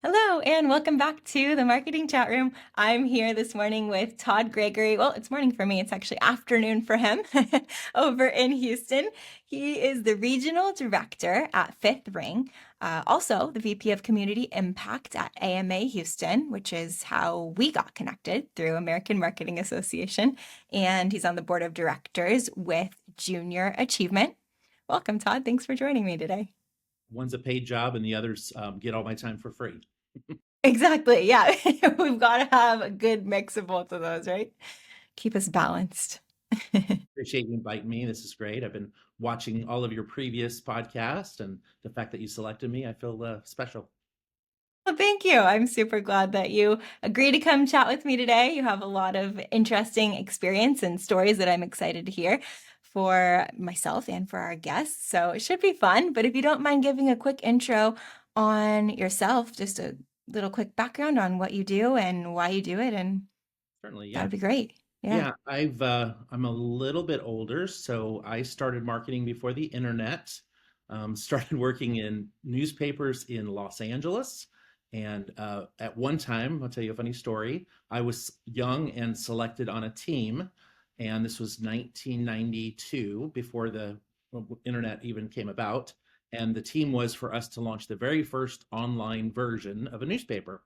Hello, and welcome back to the Marketing Chat Room. I'm here this morning with Todd Gregory. Well, it's morning for me. It's actually afternoon for him over in Houston. He is the Regional Director at Fifth Ring, also the VP of Community Impact at AMA Houston, which is how we got connected through American Marketing Association. And he's on the board of directors with Junior Achievement. Welcome, Todd. Thanks for joining me today. One's a paid job and the others get all my time for free. Exactly. Yeah. We've got to have a good mix of both of those, right? Keep us balanced. Appreciate you inviting me. This is great. I've been watching all of your previous podcasts, and the fact that you selected me, I feel special. Well, thank you. I'm super glad that you agreed to come chat with me today. You have a lot of interesting experience and stories that I'm excited to hear for myself and for our guests. So it should be fun. But if you don't mind giving a quick intro on yourself, just a little quick background on what you do and why you do it, and Certainly, that yeah. would be great. Yeah. Yeah, I'm a little bit older, so I started marketing before the internet. Started working in newspapers in Los Angeles, and at one time, I'll tell you a funny story. I was young and selected on a team, and this was 1992, before the internet even came about. And the team was for us to launch the very first online version of a newspaper.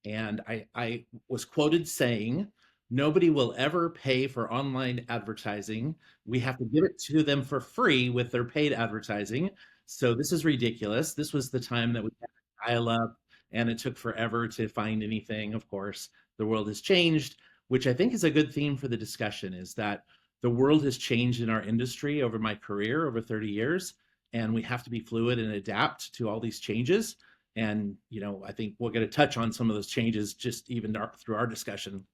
And I was quoted saying, nobody will ever pay for online advertising. We have to give it to them for free with their paid advertising. So this is ridiculous. This was the time that we had dial up and it took forever to find anything. Of course, the world has changed, which I think is a good theme for the discussion, is that the world has changed in our industry over my career, over 30 years, and we have to be fluid and adapt to all these changes. And, I think we're going to touch on some of those changes just even through our discussion.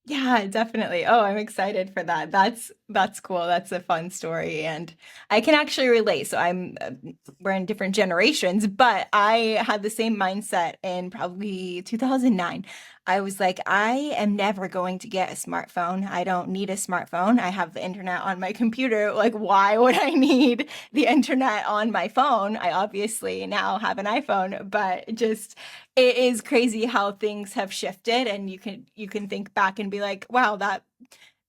Yeah, definitely. Oh, I'm excited for that. That's cool. That's a fun story, and I can actually relate. So we're in different generations, but I had the same mindset in probably 2009. I was like, I am never going to get a smartphone. I don't need a smartphone. I have the internet on my computer. Like, why would I need the internet on my phone? I obviously now have an iPhone, but just it is crazy how things have shifted, and you can think back and be like, wow, that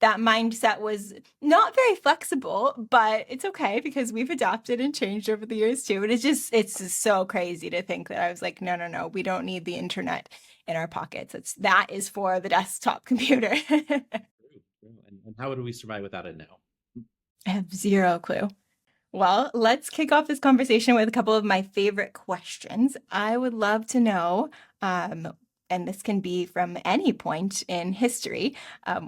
mindset was not very flexible, but it's okay because we've adapted and changed over the years too. And it's just so crazy to think that I was like, no, no, no, we don't need the internet in our pockets. That is for the desktop computer. And how would we survive without it now? I have zero clue. Well, let's kick off this conversation with a couple of my favorite questions. I would love to know, and this can be from any point in history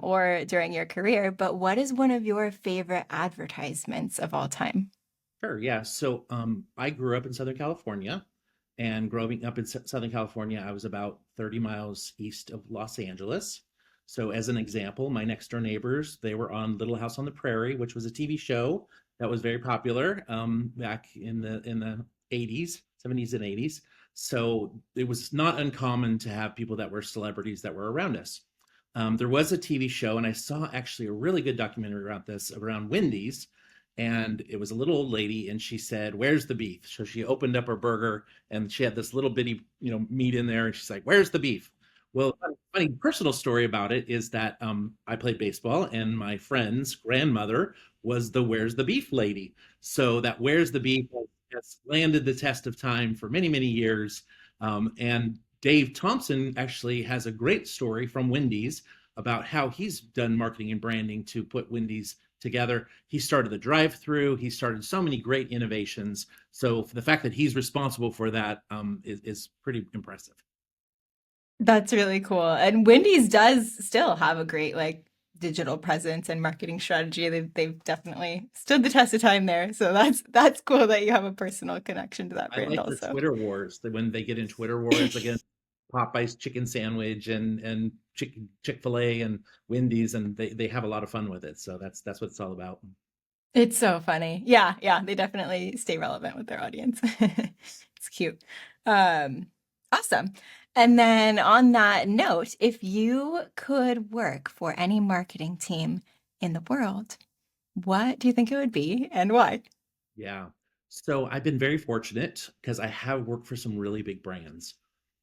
or during your career, but what is one of your favorite advertisements of all time? Sure, yeah. So I grew up in Southern California, and growing up in Southern California, I was about 30 miles east of Los Angeles. So as an example, my next door neighbors, they were on Little House on the Prairie, which was a TV show that was very popular back in the 80s, 70s and 80s. So it was not uncommon to have people that were celebrities that were around us. There was a TV show, and I saw actually a really good documentary around this, around Wendy's, and it was a little old lady, and she said, "Where's the beef?" So she opened up her burger, and she had this little bitty meat in there, and she's like, "Where's the beef?" Well, funny personal story about it is that I played baseball, and my friend's grandmother was the "Where's the beef" lady. So that "Where's the beef" has landed the test of time for many, many years. And Dave Thompson actually has a great story from Wendy's about how he's done marketing and branding to put Wendy's together. He started the drive-through. He started so many great innovations. So the fact that he's responsible for that is pretty impressive. That's really cool. And Wendy's does still have a great like digital presence and marketing strategy. They've definitely stood the test of time there. So that's cool that you have a personal connection to that I brand like their also. Twitter wars. That when they get in Twitter wars against Popeye's chicken sandwich and Chick-fil-A and Wendy's, and they have a lot of fun with it. So that's what it's all about. It's so funny. Yeah, yeah, they definitely stay relevant with their audience. It's cute. Um, awesome. And then on that note, if you could work for any marketing team in the world, what do you think it would be and why? Yeah. So I've been very fortunate because I have worked for some really big brands.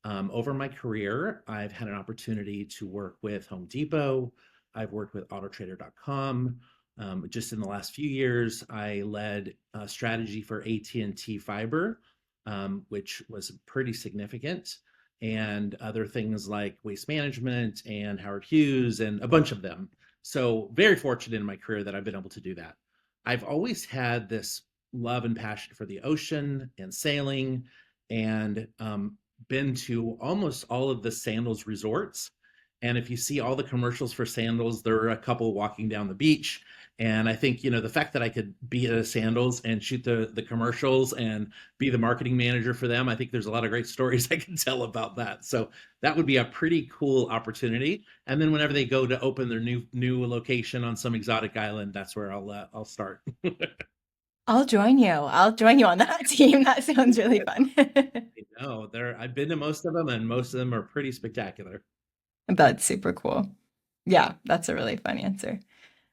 Over my career, I've had an opportunity to work with Home Depot. I've worked with Autotrader.com. Just in the last few years, I led strategy for AT&T Fiber, which was pretty significant, and other things like Waste Management and Howard Hughes and a bunch of them. So very fortunate in my career that I've been able to do that. I've always had this love and passion for the ocean and sailing, and been to almost all of the sandals resorts. And if you see all the commercials for sandals, there are a couple walking down the beach. And I think, the fact that I could be at a sandals and shoot the commercials and be the marketing manager for them, I think there's a lot of great stories I can tell about that. So that would be a pretty cool opportunity. And then whenever they go to open their new location on some exotic island, that's where I'll start. I'll join you. I'll join you on that team. That sounds really fun. No, I've been to most of them, and most of them are pretty spectacular. That's super cool. Yeah, that's a really fun answer.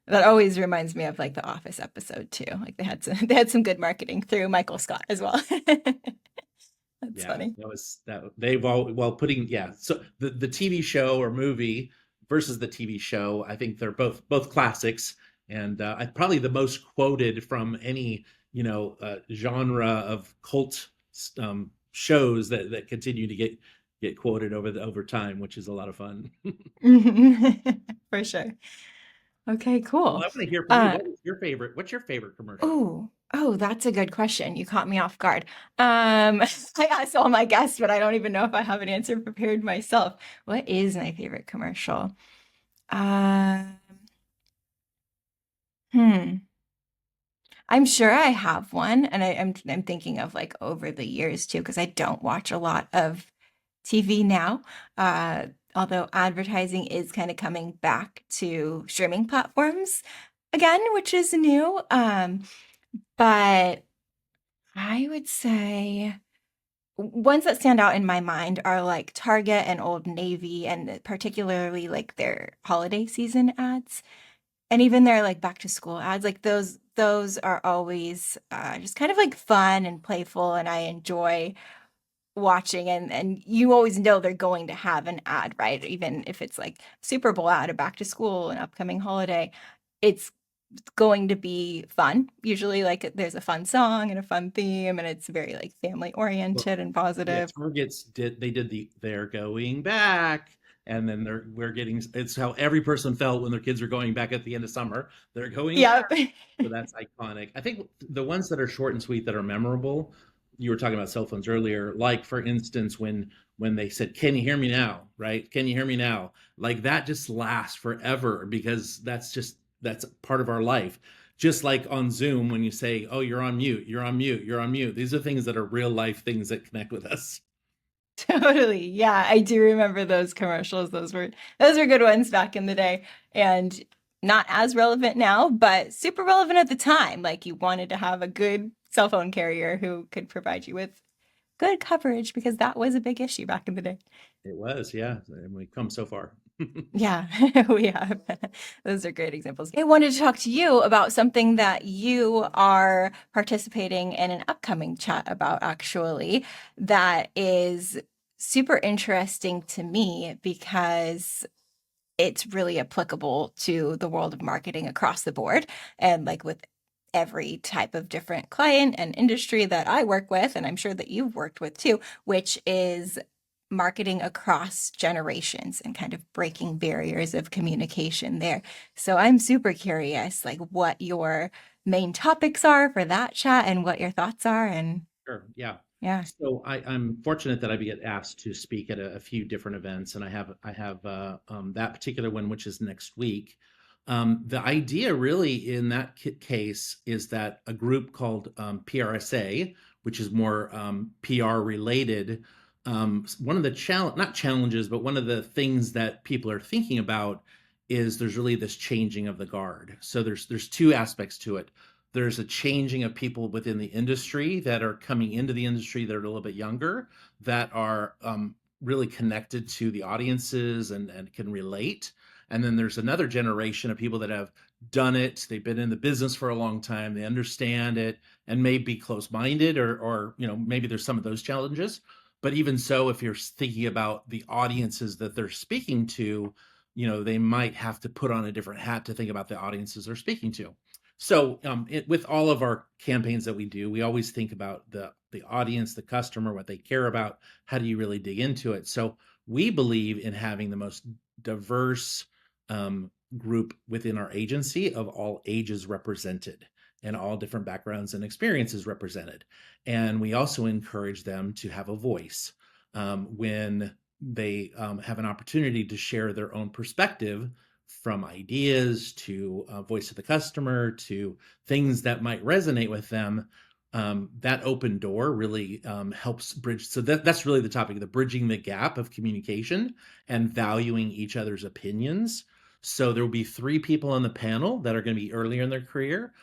That always reminds me of like the Office episode too. Like they had some good marketing through Michael Scott as well. That's Yeah, funny. that was that they've all well putting yeah. So the TV show or movie versus the TV show, I think they're both classics, and probably the most quoted from any genre of cult shows that continue to get quoted over time, which is a lot of fun. For sure. Okay, Well, cool. I want to hear from you. Uh, What's your favorite commercial? oh, that's a good question. You caught me off guard. I asked all my guests, but I don't even know if I have an answer prepared myself. What is my favorite commercial? Uh, hmm. I'm sure I have one, and I'm thinking of like over the years too, because I don't watch a lot of TV now. Uh, Although advertising is kind of coming back to streaming platforms again, which is new. But I would say ones that stand out in my mind are like Target and Old Navy, and particularly like their holiday season ads, and even their like back to school ads. Like those are always just kind of like fun and playful, and I enjoy watching. And you always know they're going to have an ad, right? Even if it's like Super Bowl ad, a back to school, an upcoming holiday, it's going to be fun. Usually like there's a fun song and a fun theme, and it's very like family Well, oriented and yeah, positive. Targets did the they're going back, and then we're getting it's how every person felt when their kids were going back at the end of summer. They're going back. Yep. So that's iconic. I think the ones that are short and sweet that are memorable, you were talking about cell phones earlier, like for instance when they said, "Can you hear me now?" Right? "Can you hear me now?" Like that just lasts forever because that's part of our life. Just like on Zoom when you say, "Oh, you're on mute, you're on mute, you're on mute." These are things that are real life things that connect with us. Totally. Yeah, I do remember those commercials. Those were good ones back in the day, and not as relevant now, but super relevant at the time. Like you wanted to have a good cell phone carrier who could provide you with good coverage because that was a big issue back in the day. It was, yeah. And we've come so far. Yeah, we have. Those are great examples. I wanted to talk to you about something that you are participating in an upcoming chat about, actually, that is super interesting to me because it's really applicable to the world of marketing across the board and like with every type of different client and industry that I work with, and I'm sure that you've worked with too, which is marketing across generations and kind of breaking barriers of communication there. So I'm super curious like what your main topics are for that chat and what your thoughts are. And Sure. Yeah. yeah. So I'm fortunate that I get asked to speak at a few different events, and I have that particular one, which is next week. The idea really in that case is that a group called PRSA, which is more PR related, one of the not challenges, but one of the things that people are thinking about is there's really this changing of the guard. So there's two aspects to it. There's a changing of people within the industry that are coming into the industry that are a little bit younger, that are really connected to the audiences and can relate. And then there's another generation of people that have done it, they've been in the business for a long time, they understand it, and may be close-minded, or maybe there's some of those challenges. But even so, if you're thinking about the audiences that they're speaking to, they might have to put on a different hat to think about the audiences they're speaking to. So with all of our campaigns that we do, we always think about the audience, the customer, what they care about. How do you really dig into it? So we believe in having the most diverse group within our agency of all ages represented, and all different backgrounds and experiences represented. And we also encourage them to have a voice when they have an opportunity to share their own perspective, from ideas to voice of the customer to things that might resonate with them. That open door really helps bridge. So that's really the topic, the bridging the gap of communication and valuing each other's opinions. So there will be three people on the panel that are going to be earlier in their career.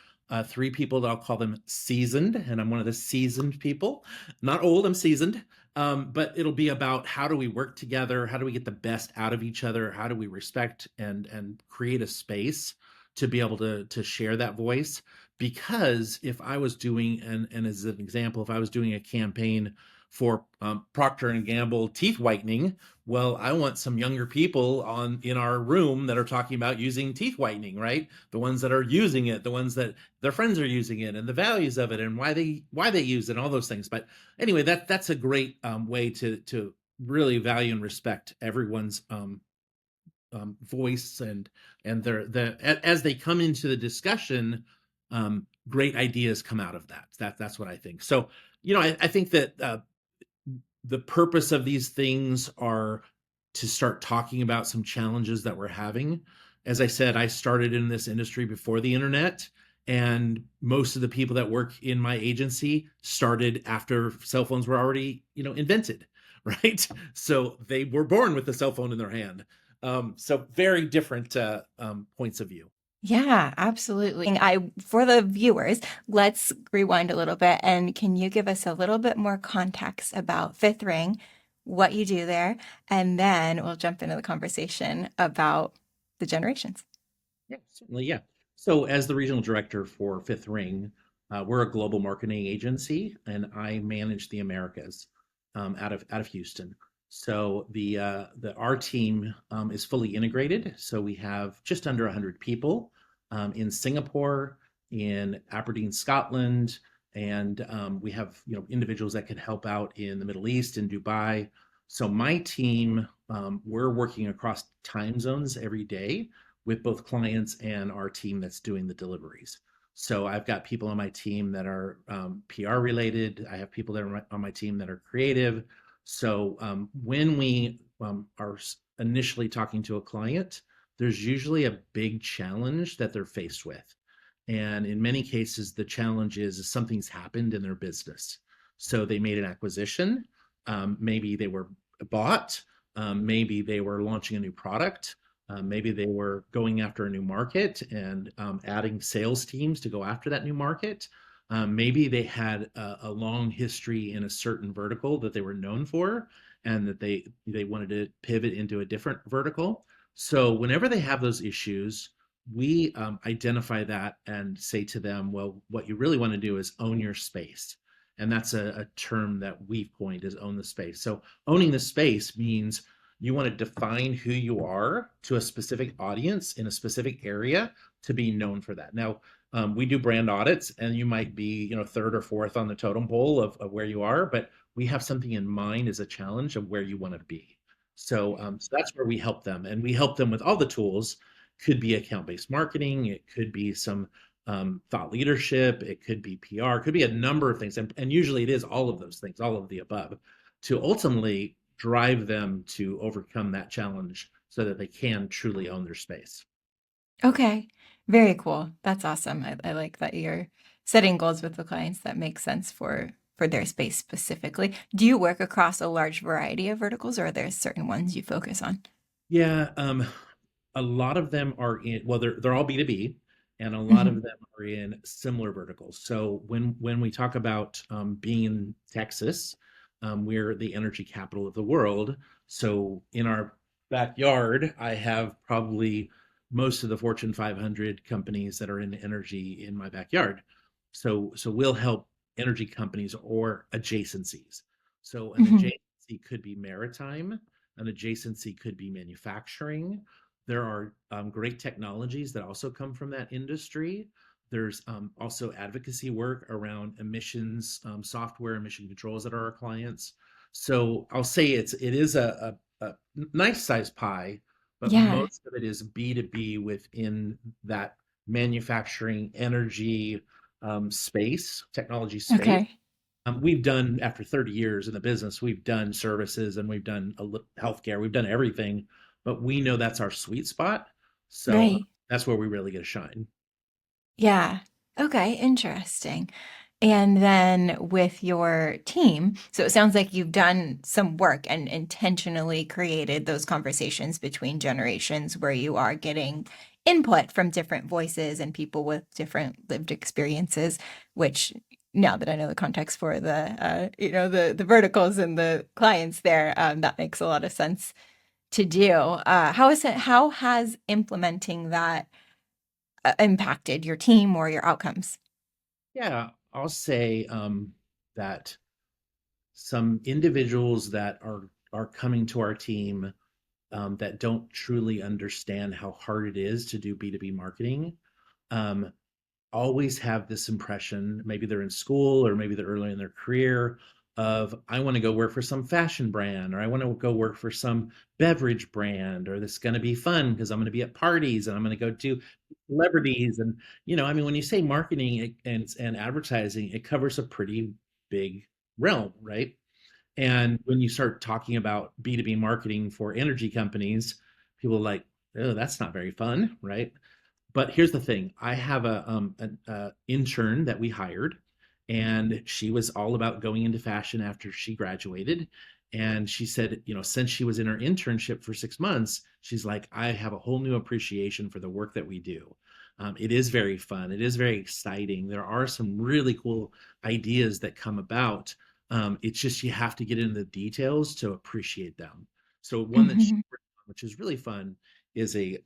Three people that I'll call them seasoned, and I'm one of the seasoned people. Not old, I'm seasoned. But it'll be about how do we work together? How do we get the best out of each other? How do we respect and create a space to be able to share that voice? Because if I was doing, and as an example, if I was doing a campaign for Procter and Gamble teeth whitening, well, I want some younger people in our room that are talking about using teeth whitening, right? The ones that are using it, the ones that their friends are using it, and the values of it, and why they use it, and all those things. But anyway, that's a great way to really value and respect everyone's voice, and as they come into the discussion, great ideas come out of that. That's what I think. So I think that the purpose of these things are to start talking about some challenges that we're having. As I said, I started in this industry before the internet, and most of the people that work in my agency started after cell phones were already, invented, right? So they were born with the cell phone in their hand. So very different points of view. Yeah, absolutely. And for the viewers, let's rewind a little bit. And can you give us a little bit more context about Fifth Ring, what you do there, and then we'll jump into the conversation about the generations. Yeah, certainly. Yeah. So, as the regional director for Fifth Ring, we're a global marketing agency, and I manage the Americas out of Houston. So the our team is fully integrated. So we have just under 100 people in Singapore, in Aberdeen, Scotland, and we have individuals that can help out in the Middle East, in Dubai. So my team, we're working across time zones every day with both clients and our team that's doing the deliveries. So I've got people on my team that are PR related. I have people that are on my team that are creative. So when we are initially talking to a client, there's usually a big challenge that they're faced with. And in many cases, the challenge is something's happened in their business. So they made an acquisition. Maybe they were bought. Maybe they were launching a new product. Maybe they were going after a new market and adding sales teams to go after that new market. Maybe they had a long history in a certain vertical that they were known for, and that they wanted to pivot into a different vertical. So whenever they have those issues, we identify that and say to them, well, what you really want to do is own your space. And that's a term that we've coined, is own the space. So owning the space means you want to define who you are to a specific audience in a specific area to be known for that. Now, we do brand audits, and you might be, third or fourth on the totem pole of where you are, but we have something in mind as a challenge of where you want to be. So that's where we help them, and we help them with all the tools. Could be account-based marketing, it could be some thought leadership, it could be PR, it could be a number of things, and usually it is all of those things, all of the above, to ultimately drive them to overcome that challenge so that they can truly own their space. Okay, very cool. That's awesome. I like that you're setting goals with the clients that make sense for their space specifically. Do you work across a large variety of verticals, or are there certain ones you focus on? Yeah, a lot of them are in, well, they're all B2B, and a lot of Mhm. them are in similar verticals. So when we talk about being in Texas, we're the energy capital of the world. So in our backyard, I have probably most of the Fortune 500 companies that are in energy in my backyard. So we'll help energy companies or adjacencies. So an Mhm. adjacency could be maritime, an adjacency could be manufacturing. There are great technologies that also come from that industry. There's also advocacy work around emissions software, emission controls that are our clients. So I'll say it is a nice size pie, but Yeah. most of it is B2B within that manufacturing energy space, technology space. Okay. We've done, after 30 years in the business, we've done services and we've done healthcare, we've done everything, but we know that's our sweet spot. So Right. that's where we really get a shine. Yeah. Okay, interesting. And then with your team, so it sounds like you've done some work and intentionally created those conversations between generations where you are getting input from different voices and people with different lived experiences, which now that I know the context for the verticals and the clients there, that makes a lot of sense to do. How has implementing that impacted your team or your outcomes? Yeah, I'll say that some individuals that are coming to our team that don't truly understand how hard it is to do B2B marketing um, always have this impression, maybe they're in school or maybe they're early in their career, of I want to go work for some fashion brand, or I want to go work for some beverage brand, or this is going to be fun because I'm going to be at parties and I'm going to go to celebrities. And, I mean, when you say marketing and advertising, it covers a pretty big realm, right? And when you start talking about B2B marketing for energy companies, people are like, oh, that's not very fun, right? But here's the thing: I have an intern that we hired, and she was all about going into fashion after she graduated. And she said, since she was in her internship for 6 months, she's like, I have a whole new appreciation for the work that we do. It is very fun. It is very exciting. There are some really cool ideas that come about. It's just you have to get into the details to appreciate them. So one that she Mhm. worked on, which is really fun, is a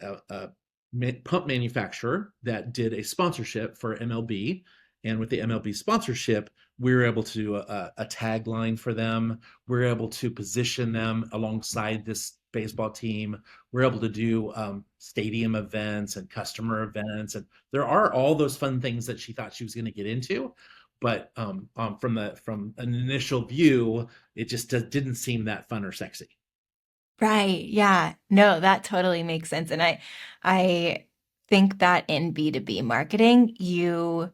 pump manufacturer that did a sponsorship for MLB. And with the MLB sponsorship, we were able to do a tagline for them. We are able to position them alongside this baseball team. We're able to do stadium events and customer events. And there are all those fun things that she thought she was going to get into. But from an initial view, it just didn't seem that fun or sexy. Right. Yeah. No, that totally makes sense. And I think that in B2B marketing, you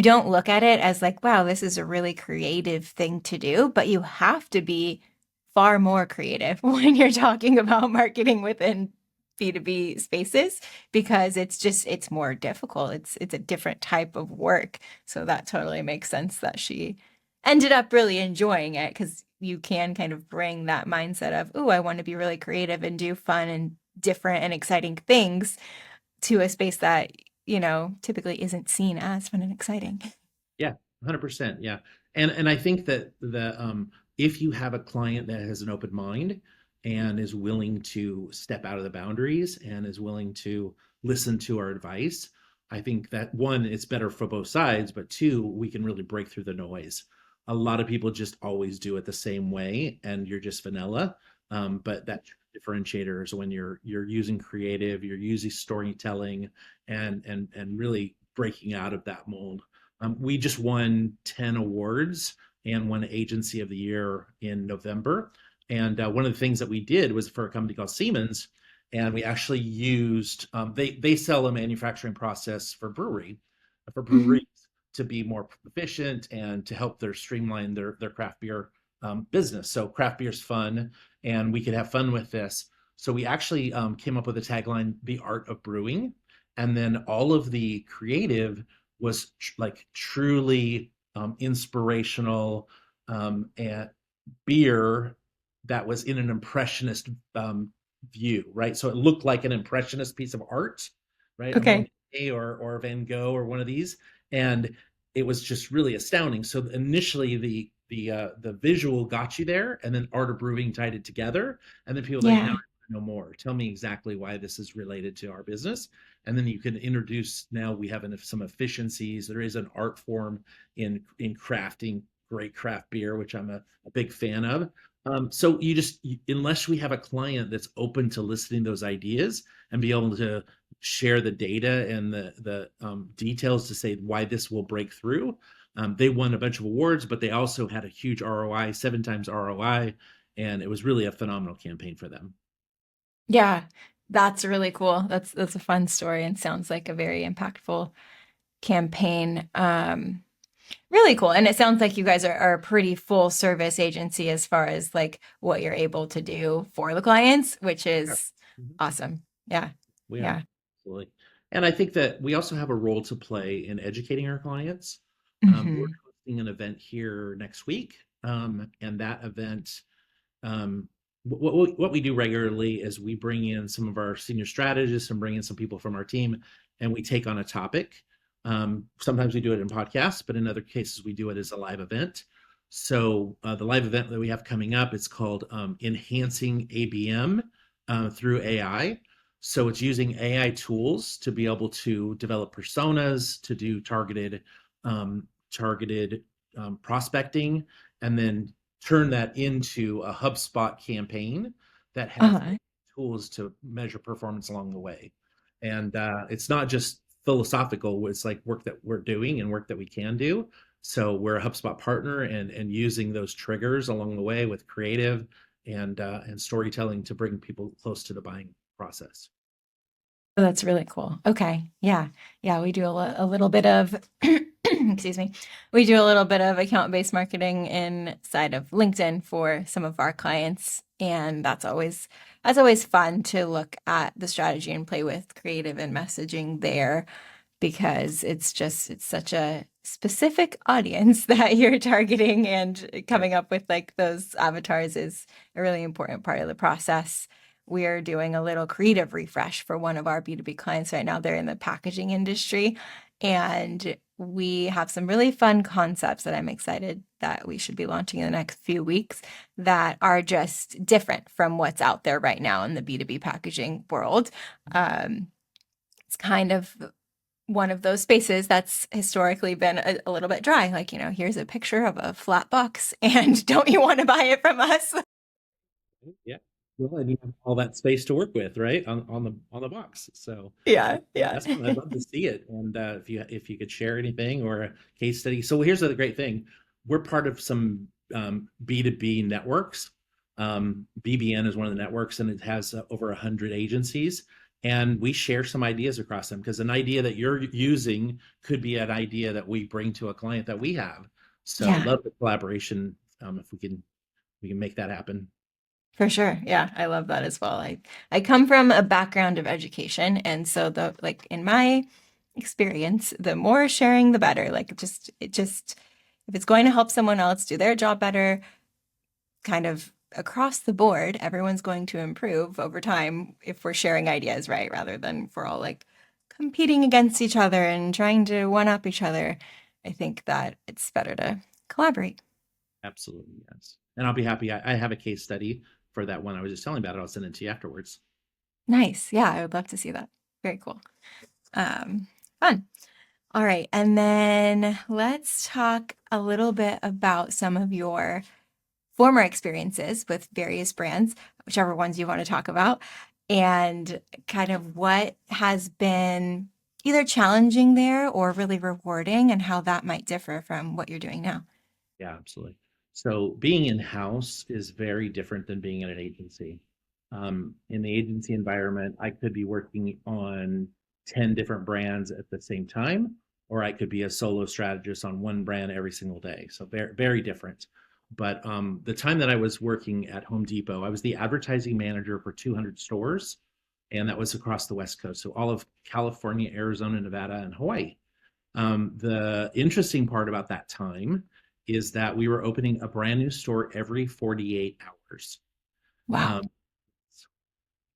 don't look at it as like, wow, this is a really creative thing to do, but you have to be far more creative when you're talking about marketing within B2B spaces because it's more difficult. It's a different type of work. So that totally makes sense that she ended up really enjoying it because you can kind of bring that mindset of, oh, I want to be really creative and do fun and different and exciting things to a space that, typically isn't seen as fun and exciting. Yeah, 100%. Yeah. And I think that if you have a client that has an open mind and is willing to step out of the boundaries and is willing to listen to our advice, I think that one, it's better for both sides, but two, we can really break through the noise. A lot of people just always do it the same way, and you're just vanilla. But that differentiator is when you're using creative, you're using storytelling, and really breaking out of that mold. We just won 10 awards and won Agency of the Year in November. And one of the things that we did was for a company called Siemens, and we actually used they sell a manufacturing process for breweries Mhm. to be more efficient and to help their streamline their craft beer business. So craft beer's fun, and we could have fun with this. So we actually came up with a tagline, "The Art of Brewing," and then all of the creative was like truly inspirational and beer that was in an impressionist view, right? So it looked like an impressionist piece of art, right? A Okay. Monet or Van Gogh or one of these, and it was just really astounding. So initially the visual got you there, and then art of brewing tied it together, and then people were like, now Yeah. to know more. Tell me exactly why this is related to our business. And then you can introduce, now we have some efficiencies. There is an art form in crafting great craft beer, which I'm a big fan of. So unless we have a client that's open to listening to those ideas and be able to share the data and the details to say why this will break through. They won a bunch of awards, but they also had a huge ROI, 7 times ROI, and it was really a phenomenal campaign for them. Yeah, that's really cool. That's a fun story and sounds like a very impactful campaign. Really cool. And it sounds like you guys are a pretty full service agency as far as like what you're able to do for the clients, which Yeah. is Mhm. awesome. Yeah. We are Yeah. absolutely, and I think that we also have a role to play in educating our clients. We're Hmm. hosting an event here next week, and that event what we do regularly is we bring in some of our senior strategists and bring in some people from our team, and we take on a topic. Sometimes we do it in podcasts, but in other cases we do it as a live event. So the live event that we have coming up, it's called Enhancing ABM through AI. So it's using AI tools to be able to develop personas, to do targeted prospecting, and then turn that into a HubSpot campaign that has Uh-huh. tools to measure performance along the way. And it's not just philosophical, it's like work that we're doing and work that we can do. So we're a HubSpot partner, and using those triggers along the way with creative and storytelling to bring people close to the buying process. Oh, that's really cool. Okay. Yeah. Yeah. We do a little bit of, excuse me, we do a little bit of account-based marketing inside of LinkedIn for some of our clients. And that's always fun to look at the strategy and play with creative and messaging there because it's such a specific audience that you're targeting and Right. coming up with like those avatars is a really important part of the process. We are doing a little creative refresh for one of our B2B clients right now. They're in the packaging industry and we have some really fun concepts that I'm excited that we should be launching in the next few weeks that are just different from what's out there right now in the B2B packaging world. Um, it's kind of one of those spaces that's historically been a little bit dry. Like, here's a picture of a flat box, and don't you want to buy it from us? Yeah. Well, and you have all that space to work with, right? On the box. So Yeah, yeah. that's fun. I'd love to see it. And if you could share anything or a case study. So here's the great thing. We're part of some B2B networks. BBN is one of the networks, and it has over 100 agencies. And we share some ideas across them because an idea that you're using could be an idea that we bring to a client that we have. So Yeah, love the collaboration. If we can make that happen. for sure. Yeah, I love that as well. I come from a background of education, and so the like in my experience, the more sharing, the better. Like it just if it's going to help someone else do their job better, kind of across the board, everyone's going to improve over time if we're sharing ideas, right? Rather than if we're all like competing against each other and trying to one up each other. I think that it's better to collaborate. Absolutely, yes. And I'll be happy. I have a case study for that one I was just telling about. I'll send it to you afterwards. Nice. Yeah, I would love to see that. Very cool. Um, Fun. All right. And then let's talk a little bit about some of your former experiences with various brands, whichever ones you want to talk about, and kind of what has been either challenging there or really rewarding and how that might differ from what you're doing now. Yeah, absolutely. So being in-house is very different than being in an agency. In the agency environment, I could be working on 10 different brands at the same time, or I could be a solo strategist on one brand every single day. So very, very different. But the time that I was working at Home Depot, I was the advertising manager for 200 stores, and that was across the West Coast. So all of California, Arizona, Nevada, and Hawaii. The interesting part about that time is that we were opening a brand new store every 48 hours. Wow. Um,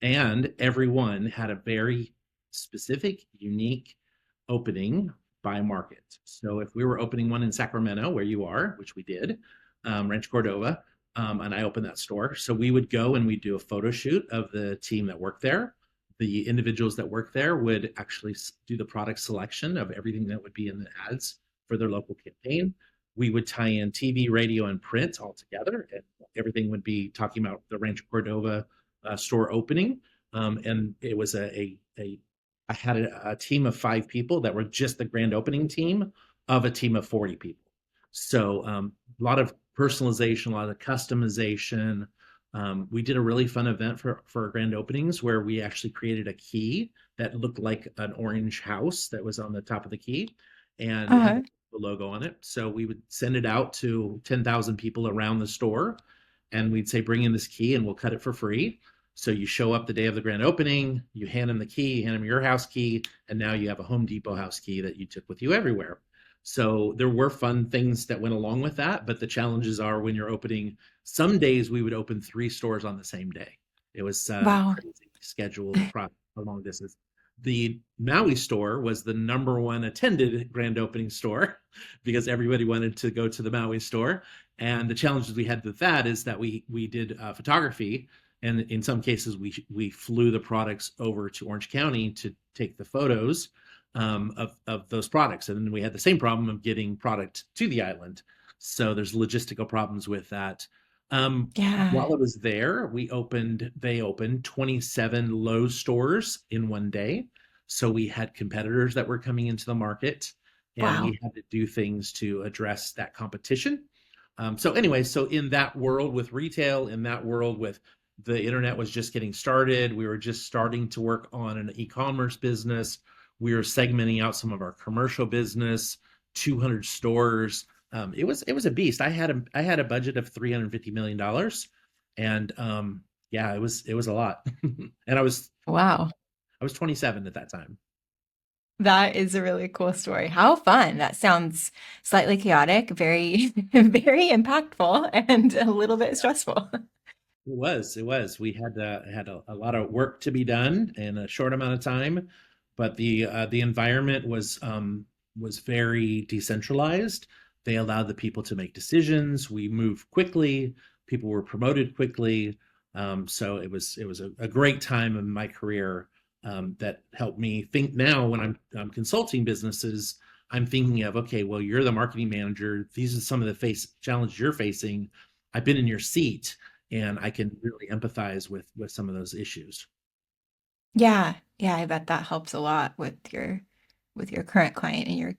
and everyone had a very specific, unique opening by market. So if we were opening one in Sacramento, where you are, which we did, Rancho Cordova, and I opened that store. So we would go and we'd do a photo shoot of the team that worked there. The individuals that work there would actually do the product selection of everything that would be in the ads for their local campaign. We would tie in TV, radio, and print all together, and everything would be talking about the Rancho Cordova store opening. And it was I had a team of 5 people that were just the grand opening team of a team of 40 people. So a lot of personalization, a lot of customization. We did a really fun event for our grand openings where we actually created a key that looked like an orange house that was on the top of the key, and it had Uh-huh. the logo on it. So we would send it out to 10,000 people around the store, and we'd say, "Bring in this key, and we'll cut it for free." So you show up the day of the grand opening, you hand them the key, hand them your house key, and now you have a Home Depot house key that you took with you everywhere. So there were fun things that went along with that, but the challenges are when you're opening. Some days we would open 3 stores on the same day. It was Wow. crazy schedule across a long distance. The Maui store was the #1 attended grand opening store because everybody wanted to go to the Maui store. And the challenges we had with that is that we did photography, and in some cases we flew the products over to Orange County to take the photos of those products. And then we had the same problem of getting product to the island. So there's logistical problems with that. Yeah. While I was there, they opened 27 Lowe's stores in one day. So we had competitors that were coming into the market, and Wow. we had to do things to address that competition. So anyway, so in that world with retail, in that world with the internet was just getting started. We were just starting to work on an e-commerce business. We were segmenting out some of our commercial business, 200 stores. It was a beast. I had a budget of $350 million, and yeah, it was a lot. And Wow. I was 27 at that time. That is a really cool story. How fun. That sounds slightly chaotic, very, very impactful, and a little bit stressful. It was. We had a lot of work to be done in a short amount of time, but the environment was very decentralized. They allowed the people to make decisions. We moved quickly. People were promoted quickly. So it was a great time in my career that helped me think. Now when I'm consulting businesses, I'm thinking of, okay, well, you're the marketing manager. These are some of the challenges you're facing. I've been in your seat, and I can really empathize with some of those issues. Yeah. Yeah, I bet that helps a lot with your current client and your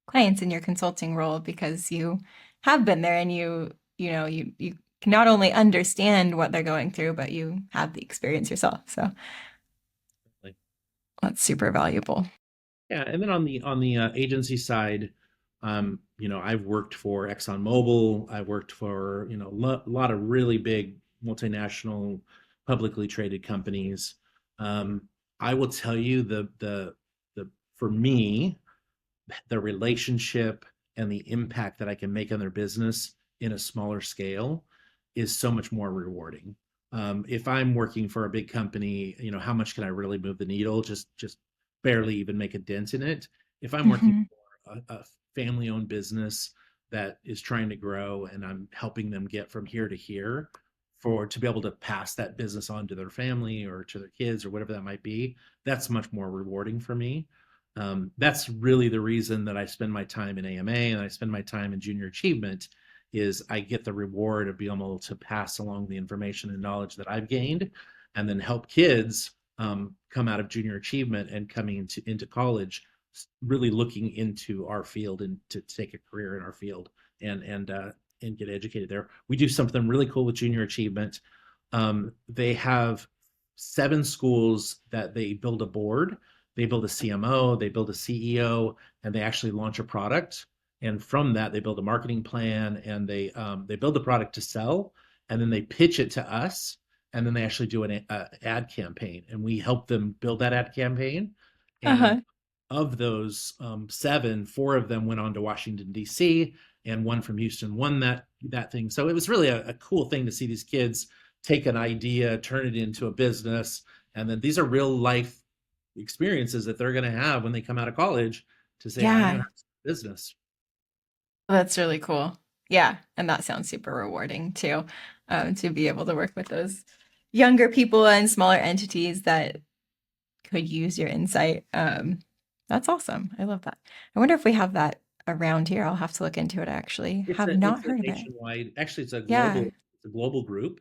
clients in your consulting role because you have been there and you can not only understand what they're going through, but you have the experience yourself. So Like, that's super valuable. yeah, and then on the agency side, I've worked for ExxonMobil. I've worked for a lot of really big multinational, publicly traded companies. Um, I will tell you the for me, the relationship and the impact that I can make on their business in a smaller scale is so much more rewarding. If I'm working for a big company, how much can I really move the needle? Just barely even make a dent in it. If I'm working Mhm. for a family-owned business that is trying to grow and I'm helping them get from here to here to be able to pass that business on to their family or to their kids or whatever that might be, that's much more rewarding for me. That's really the reason that I spend my time in AMA and I spend my time in junior achievement is I get the reward of being able to pass along the information and knowledge that I've gained and then help kids come out of junior achievement and coming into college really looking into our field and to take a career in our field and get educated there. We do something really cool with junior achievement. They have 7 schools that they build a board, they build a CMO, they build a CEO, and they actually launch a product. And from that, they build a marketing plan and they build the product to sell, and then they pitch it to us, and then they actually do an ad campaign, and we help them build that ad campaign. And Uh-huh. of those 7, 4 of them went on to Washington D.C., and one from Houston won that thing. So it was really a cool thing to see these kids take an idea, turn it into a business, and then these are real life experiences that they're going to have when they come out of college to say, I know how Yeah, to start a business. that's really cool. Yeah, and that sounds super rewarding too, to be able to work with those younger people and smaller entities that could use your insight. That's awesome. I love that. I wonder if we have that around here. I'll have to look into it. I actually have It's not a heard of it. nationwide, actually Yeah. it's a global group,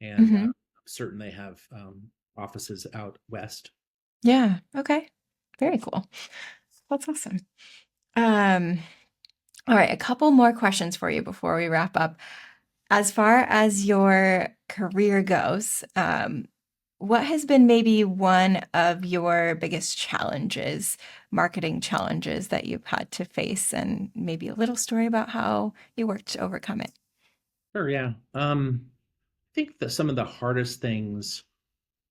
and Hmm. I'm certain they have offices out west. Yeah. Okay. Very cool. That's awesome. Um, all right, a couple more questions for you before we wrap up. As far as your career goes, what has been maybe one of your biggest challenges, marketing challenges that you've had to face, and maybe a little story about how you worked to overcome it? Sure, yeah. I think that some of the hardest things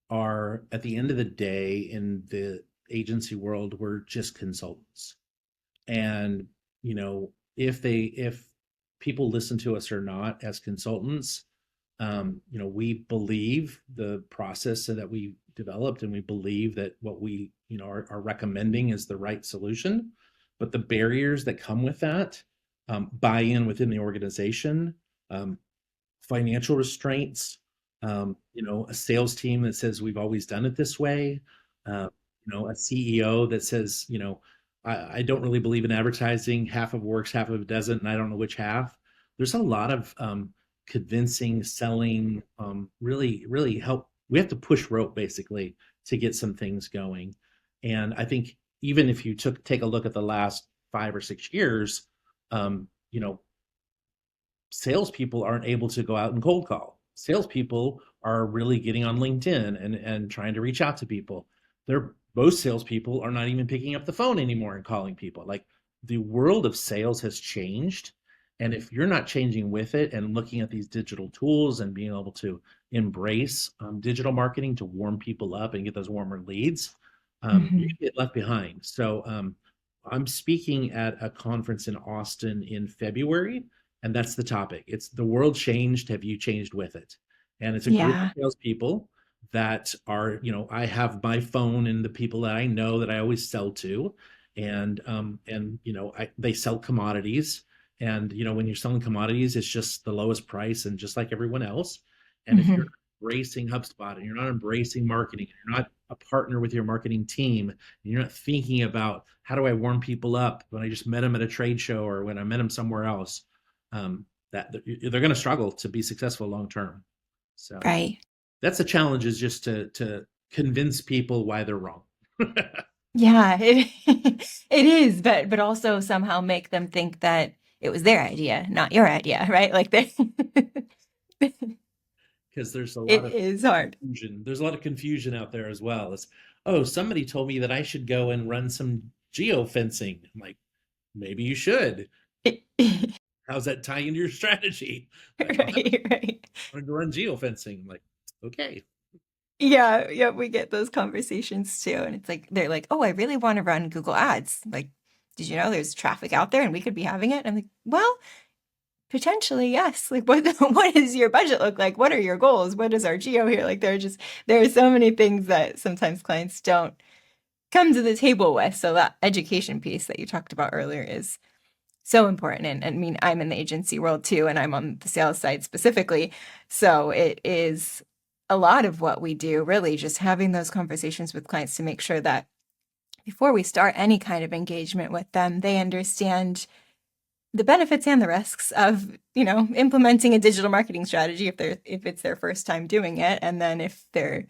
are at the end of the day in the agency world, we're just consultants. And, if people listen to us or not as consultants, we believe the process that we developed, and we believe that what we, are recommending is the right solution. But the barriers that come with that, buy-in within the organization, um, financial restraints, a sales team that says we've always done it this way, a CEO that says, I don't really believe in advertising. Half of it works, half of it doesn't, and I don't know which half. There's a lot of convincing, selling, really, really help. We have to push rope basically to get some things going. And I think even if you take a look at the last 5 or 6 years, um, you know, salespeople aren't able to go out and cold call. Salespeople are really getting on LinkedIn and trying to reach out to people. Most salespeople are not even picking up the phone anymore and calling people. Like, the world of sales has changed. And if you're not changing with it and looking at these digital tools and being able to embrace digital marketing to warm people up and get those warmer leads, you Hmm. can get left behind. So I'm speaking at a conference in Austin in February, and that's the topic. It's the world changed. Have you changed with it? And it's a group of Yeah. salespeople that are, I have my phone and the people that I know that I always sell to, and they sell commodities, and when you're selling commodities, it's just the lowest price, and just like everyone else. And if you're Hmm. embracing HubSpot and you're not embracing marketing, and you're not a partner with your marketing team, and you're not thinking about how do I warm people up when I just met them at a trade show or when I met them somewhere else, that they're going to struggle to be successful long term. So Right. that's the challenge, is just to convince people why they're wrong. Yeah, it it is, but also somehow make them think that it was their idea, not your idea, right? Like they Because there's a lot it of is hard. confusion. There's a lot of confusion out there as well. It's, oh, somebody told me that I should go and run some geofencing. I'm like, maybe you should. How's that tie into your strategy? Like, well, Right, right. I wanted to run geofencing. I'm like, okay. Yeah, yeah, we get those conversations too. And it's like they're like, "Oh, I really want to run Google Ads." Like, did you know there's traffic out there and we could be having it? I'm like, well, potentially, yes. Like, what what does your budget look like? What are your goals? What is our geo here? Like, there are so many things that sometimes clients don't come to the table with. So that education piece that you talked about earlier is so important. And I mean, I'm in the agency world too, and I'm on the sales side specifically. So it is a lot of what we do, really, just having those conversations with clients to make sure that before we start any kind of engagement with them, they understand the benefits and the risks of, implementing a digital marketing strategy if it's their first time doing it. And then if they're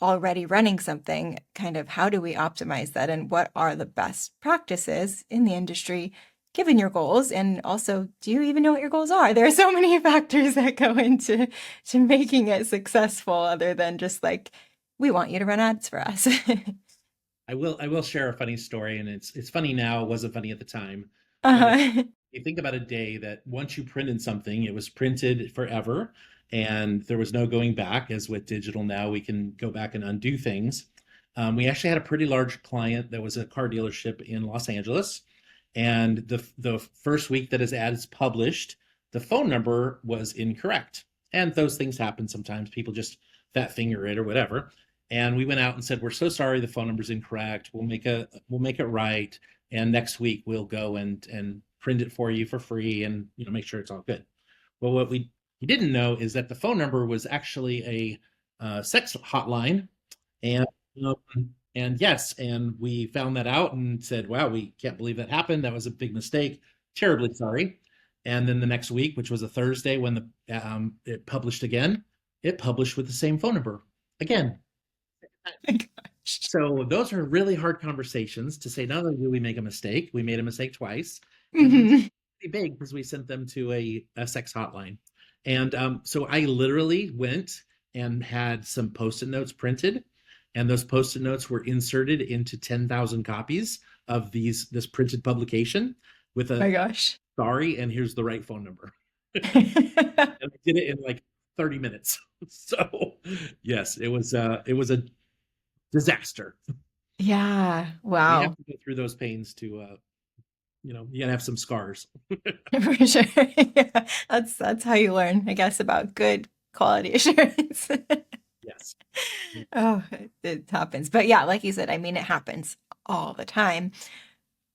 already running something, kind of how do we optimize that and what are the best practices in the industry given your goals? And also, do you even know what your goals are? There are so many factors that go into making it successful other than just like, we want you to run ads for us. I will share a funny story, and it's funny now. It wasn't funny at the time, but Uh-huh. you think about a day that once you printed something, it was printed forever, and there was no going back. As with digital now, we can go back and undo things. We actually had a pretty large client that was a car dealership in Los Angeles, and the first week that his ad is published, the phone number was incorrect. And those things happen sometimes. People just fat finger it or whatever. And we went out and said, we're so sorry, the phone number's incorrect. We'll make it right, and next week we'll go and print it for you for free and make sure it's all good. Well, what we he didn't know is that the phone number was actually a sex hotline, and um, and yes, and we found that out and said, "Wow, we can't believe that happened. That was a big mistake. Terribly sorry." And then the next week, which was a Thursday when the it published again, it published with the same phone number again. My gosh. So those are really hard conversations to say. Not only did we make a mistake, we made a mistake twice, and the mistake Mhm. was pretty big because we sent them to a sex hotline. And so I literally went and had some post-it notes printed, and those post-it notes were inserted into 10,000 copies of this printed publication with a My gosh. sorry, and here's the right phone number. And I did it in like 30 minutes. So yes, it was a disaster. Yeah. You have Wow. to go through those pains to you gotta have some scars. For sure. Yeah. That's how you learn, I guess, about good quality assurance. Yes. Oh, it happens. But yeah, like you said, I mean, it happens all the time.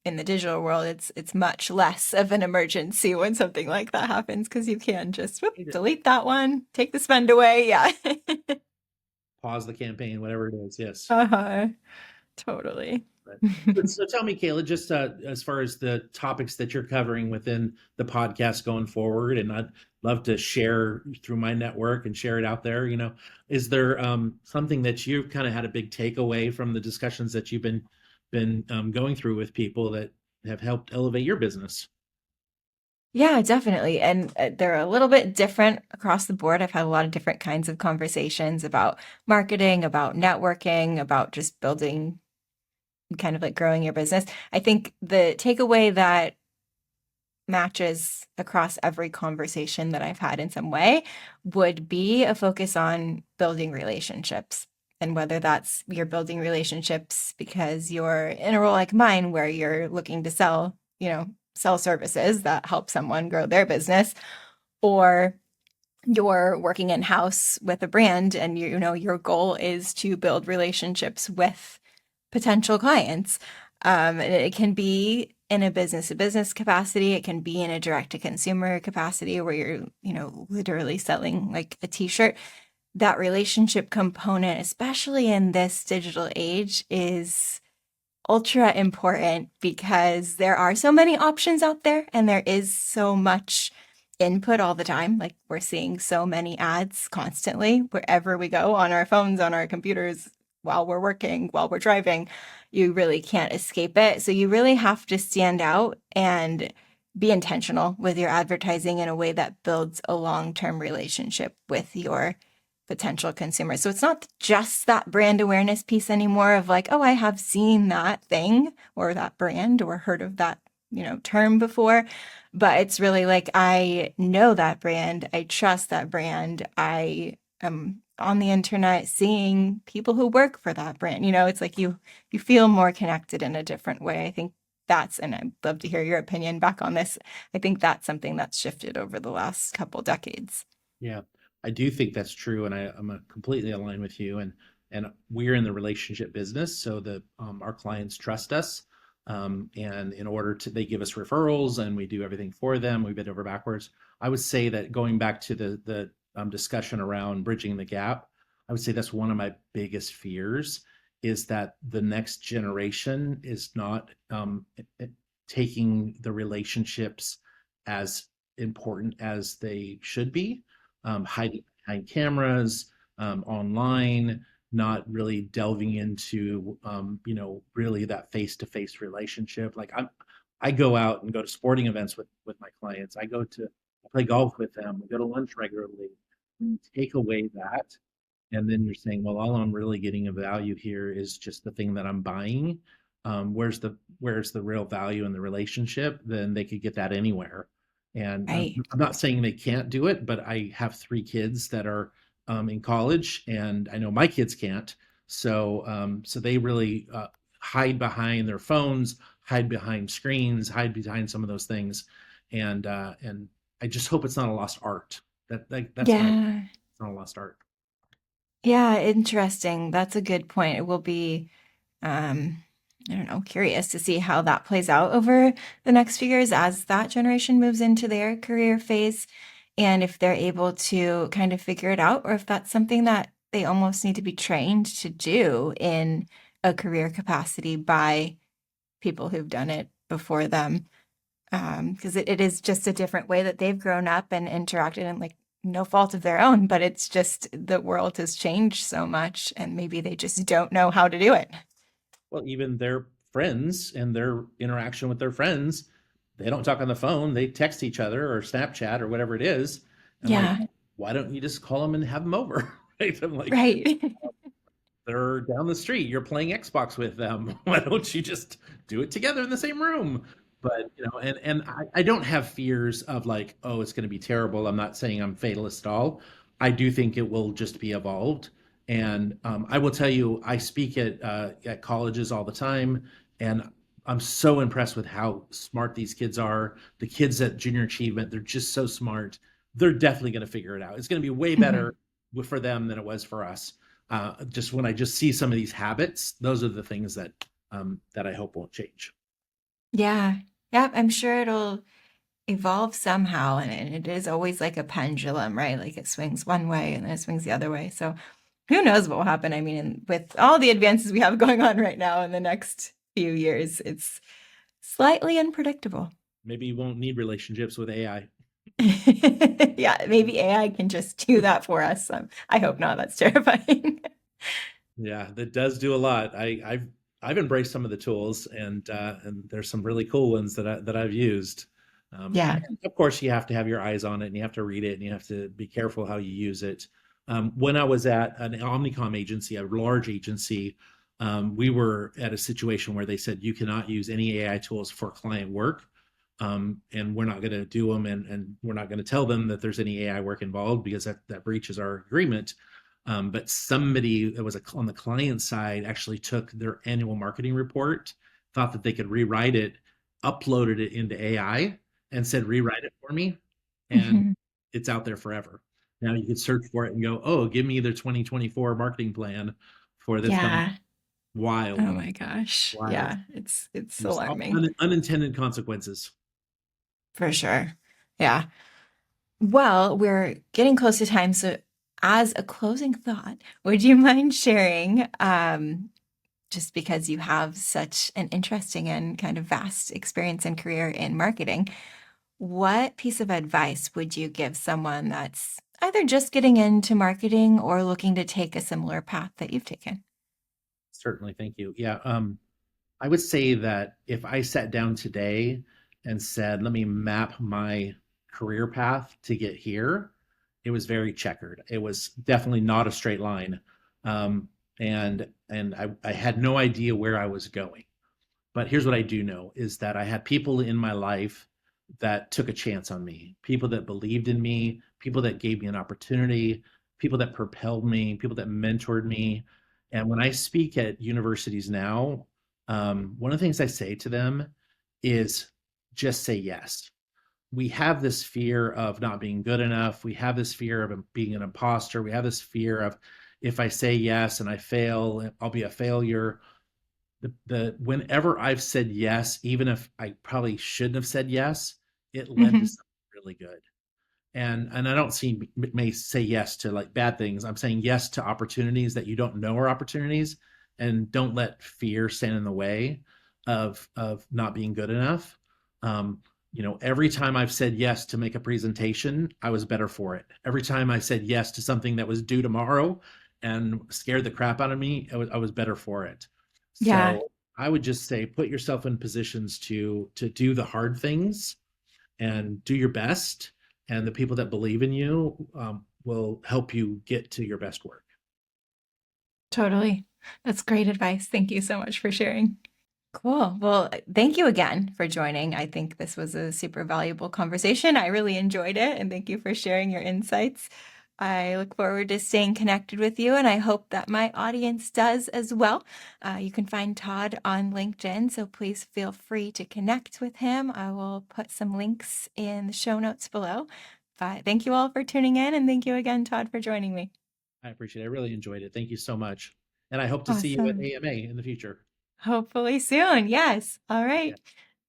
In the digital world, it's much less of an emergency when something like that happens because you can just whoop, delete that one, take the spend away. Yeah. Pause the campaign, whatever it is. Yes. Uh-huh. Totally. So tell me, Kayla, just as far as the topics that you're covering within the podcast going forward, and I'd love to share through my network and share it out there. Is there something that you've kind of had a big takeaway from the discussions that you've been going through with people that have helped elevate your business? Yeah, definitely. And they're a little bit different across the board. I've had a lot of different kinds of conversations about marketing, about networking, about just building, kind of like growing your business. I think the takeaway that matches across every conversation that I've had in some way would be a focus on building relationships. And whether that's you're building relationships because you're in a role like mine where you're looking to sell services that help someone grow their business, or you're working in house with a brand and your goal is to build relationships with potential clients. And it can be in a business to business capacity. It can be in a direct to consumer capacity where you're literally selling like a t-shirt. That relationship component, especially in this digital age, is ultra important because there are so many options out there and there is so much input all the time. Like we're seeing so many ads constantly wherever we go on our phones, on our computers, while we're working, while we're driving. You really can't escape it. So you really have to stand out and be intentional with your advertising in a way that builds a long-term relationship with your potential consumers. So it's not just that brand awareness piece anymore of like, oh, I have seen that thing or that brand or heard of that, term before. But it's really like, I know that brand. I trust that brand. I am on the internet seeing people who work for that brand. It's like you feel more connected in a different way. I think and I'd love to hear your opinion back on this. I think that's something that's shifted over the last couple decades. Yeah, I do think that's true, and I'm completely aligned with you. And we're in the relationship business, so the our clients trust us, and in order to they give us referrals, and we do everything for them. We bend over backwards. I would say that going back to the discussion around bridging the gap, I would say that's one of my biggest fears is that the next generation is not taking the relationships as important as they should be, hiding behind cameras, online, not really delving into, really that face-to-face relationship. Like I go out and go to sporting events with my clients. I play golf with them. We go to lunch regularly. When you take away that, and then you're saying, well, all I'm really getting a value here is just the thing that I'm buying. Where's the real value in the relationship? Then they could get that anywhere. And Right. I'm not saying they can't do it, but I have three kids that are in college, and I know my kids can't. So they really hide behind their phones, hide behind screens, hide behind some of those things, and I just hope it's not a lost art. That's my Yeah. it's not a lost art. Yeah, interesting. That's a good point. It will be. I don't know, curious to see how that plays out over the next few years as that generation moves into their career phase and if they're able to kind of figure it out or if that's something that they almost need to be trained to do in a career capacity by people who've done it before them. Because it is just a different way that they've grown up and interacted and like no fault of their own, but it's just the world has changed so much and maybe they just don't know how to do it. Well, even their friends and their interaction with their friends, they don't talk on the phone. They text each other or Snapchat or whatever it is. And like, Yeah, why don't you just call them and have them over? Right? I'm like, right. they're down the street. You're playing Xbox with them. Why don't you just do it together in the same room? But I don't have fears of like, oh, it's going to be terrible. I'm not saying I'm fatalist at all. I do think it will just be evolved. And I will tell you, I speak at colleges all the time, and I'm so impressed with how smart these kids are. The kids at junior achievement, they're just so smart. They're definitely going to figure it out. It's going to be way better Mhm. for them than it was for us. Just when I just see some of these habits, those are the things that I hope won't change. Yeah. Yeah, I'm sure it'll evolve somehow. And it is always like a pendulum, right? Like it swings one way and then it swings the other way. So who knows what will happen? I mean, with all the advances we have going on right now in the next few years, it's slightly unpredictable. Maybe you won't need relationships with AI. Yeah, maybe AI can just do that for us. I hope not. That's terrifying. Yeah, that does do a lot. I've embraced some of the tools, and there's some really cool ones that I've used. Yeah. And of course, you have to have your eyes on it, and you have to read it, and you have to be careful how you use it. When I was at an Omnicom agency, a large agency, we were at a situation where they said you cannot use any AI tools for client work, and we're not going to do them, and we're not going to tell them that there's any AI work involved because that breaches our agreement. But somebody that was on the client side actually took their annual marketing report, thought that they could rewrite it, uploaded it into AI, and said, rewrite it for me. And Mhm. it's out there forever. Now you can search for it and go, oh, give me the 2024 marketing plan for this company. Yeah. Oh Wild, my gosh. wild. Yeah, it's There's alarming unintended consequences. for sure. Yeah. Well, we're getting close to time, so as a closing thought, would you mind sharing, just because you have such an interesting and kind of vast experience and career in marketing, what piece of advice would you give someone that's either just getting into marketing or looking to take a similar path that you've taken? Certainly, thank you. Yeah, I would say that if I sat down today and said, let me map my career path to get here, it was very checkered. It was definitely not a straight line. And I had no idea where I was going. But here's what I do know is that I had people in my life that took a chance on me, people that believed in me, people that gave me an opportunity, people that propelled me, people that mentored me. And when I speak at universities now, one of the things I say to them is just say yes. We have this fear of not being good enough. We have this fear of being an imposter. We have this fear of if I say yes and I fail, I'll be a failure. The whenever I've said yes, even if I probably shouldn't have said yes, it led to Mhm. something really good. And I don't see may say yes to like bad things. I'm saying yes to opportunities that you don't know are opportunities, and don't let fear stand in the way of not being good enough. Um, every time I've said yes to make a presentation, I was better for it. Every time I said yes to something that was due tomorrow and scared the crap out of me, I was better for it. Yeah, So I would just say put yourself in positions to do the hard things and do your best, and the people that believe in you will help you get to your best work. totally. That's great advice. Thank you so much for sharing. Cool. Well, thank you again for joining. I think this was a super valuable conversation. I really enjoyed it, and thank you for sharing your insights. I look forward to staying connected with you, and I hope that my audience does as well. You can find Todd on LinkedIn, so please feel free to connect with him. I will put some links in the show notes below. But thank you all for tuning in, and thank you again, Todd, for joining me. I appreciate it. I really enjoyed it. Thank you so much. And I hope to see you at Awesome. AMA in the future. Hopefully soon. Yes. All Yeah. right.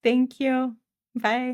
Thank you. Bye.